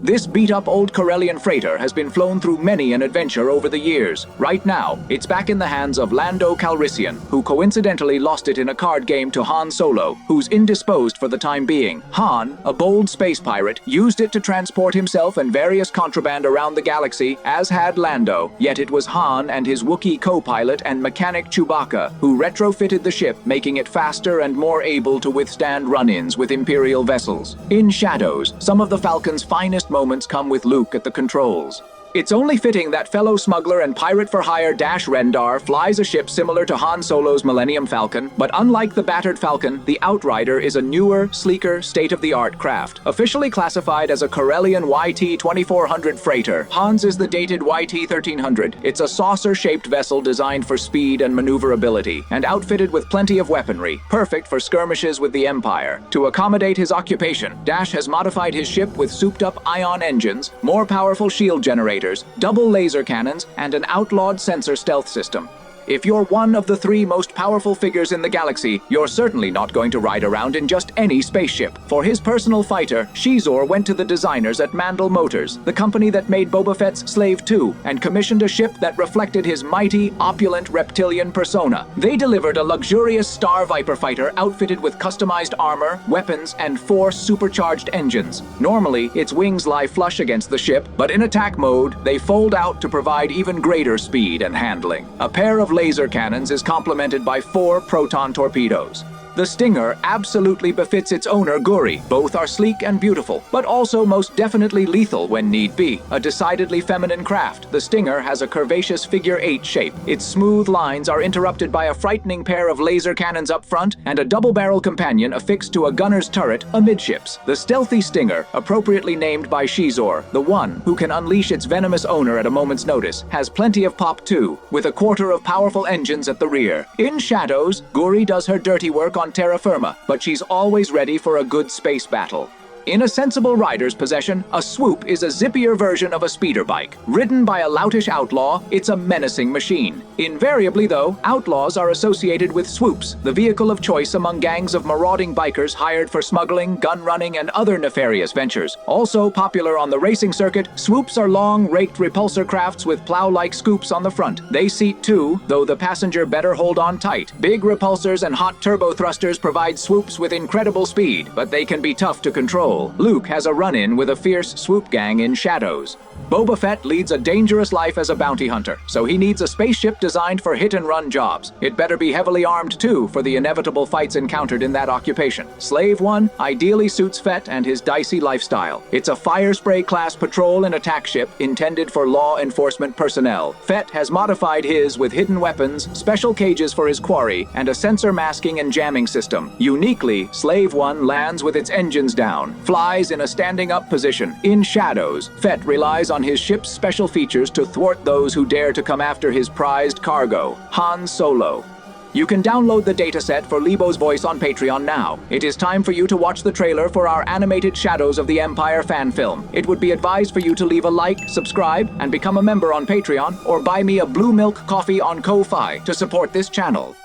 This beat-up old Corellian freighter has been flown through many an adventure over the years. Right now, it's back in the hands of Lando Calrissian, who coincidentally lost it in a card game to Han Solo, who's indisposed for the time being. Han, a bold space pirate, used it to transport himself and various contraband around the galaxy, as had Lando. Yet it was Han and his Wookiee co-pilot and mechanic Chewbacca who retrofitted the ship, making it faster and more able to withstand run-ins with Imperial vessels. In Shadows, some of the Falcon's finest moments come with Luke at the controls. It's only fitting that fellow smuggler and pirate-for-hire Rendar flies a ship similar to Han Solo's Millennium Falcon, but unlike the battered Falcon, the Outrider is a newer, sleeker, state-of-the-art craft. Officially classified as a Corellian YT-2400 freighter, Han's is the dated YT-1300. It's a saucer-shaped vessel designed for speed and maneuverability, and outfitted with plenty of weaponry, perfect for skirmishes with the Empire. To accommodate his occupation, Dash has modified his ship with souped-up ion engines, more powerful shield generators, double laser cannons, and an outlawed sensor stealth system. If you're one of the 3 most powerful figures in the galaxy, you're certainly not going to ride around in just any spaceship. For his personal fighter, Shizor went to the designers at Mandel Motors, the company that made Boba Fett's Slave 2, and commissioned a ship that reflected his mighty, opulent reptilian persona. They delivered a luxurious Star Viper fighter outfitted with customized armor, weapons, and 4 supercharged engines. Normally, its wings lie flush against the ship, but in attack mode, they fold out to provide even greater speed and handling. A pair of laser cannons is complemented by 4 proton torpedoes. The Stinger absolutely befits its owner, Guri. Both are sleek and beautiful, but also most definitely lethal when need be. A decidedly feminine craft, the Stinger has a curvaceous figure 8 shape. Its smooth lines are interrupted by a frightening pair of laser cannons up front and a double-barrel companion affixed to a gunner's turret amidships. The stealthy Stinger, appropriately named by Shizor, the one who can unleash its venomous owner at a moment's notice, has plenty of pop too, with a quarter of powerful engines at the rear. In Shadows, Guri does her dirty work on terra firma, but she's always ready for a good space battle. In a sensible rider's possession, a swoop is a zippier version of a speeder bike. Ridden by a loutish outlaw, it's a menacing machine. Invariably, though, outlaws are associated with swoops, the vehicle of choice among gangs of marauding bikers hired for smuggling, gun running, and other nefarious ventures. Also popular on the racing circuit, swoops are long, raked repulsor crafts with plow-like scoops on the front. They seat 2, though the passenger better hold on tight. Big repulsors and hot turbo thrusters provide swoops with incredible speed, but they can be tough to control. Luke has a run-in with a fierce swoop gang in Shadows. Boba Fett leads a dangerous life as a bounty hunter, so he needs a spaceship designed for hit-and-run jobs. It better be heavily armed too for the inevitable fights encountered in that occupation. Slave 1 ideally suits Fett and his dicey lifestyle. It's a Firespray-class patrol and attack ship intended for law enforcement personnel. Fett has modified his with hidden weapons, special cages for his quarry, and a sensor masking and jamming system. Uniquely, Slave 1 lands with its engines down, flies in a standing-up position. In Shadows, Fett relies on his ship's special features to thwart those who dare to come after his prized cargo, Han Solo. You can download the dataset for Leebo's voice on Patreon now. It is time for you to watch the trailer for our animated Shadows of the Empire fan film. It would be advised for you to leave a like, subscribe, and become a member on Patreon, or buy me a blue milk coffee on Ko-Fi to support this channel.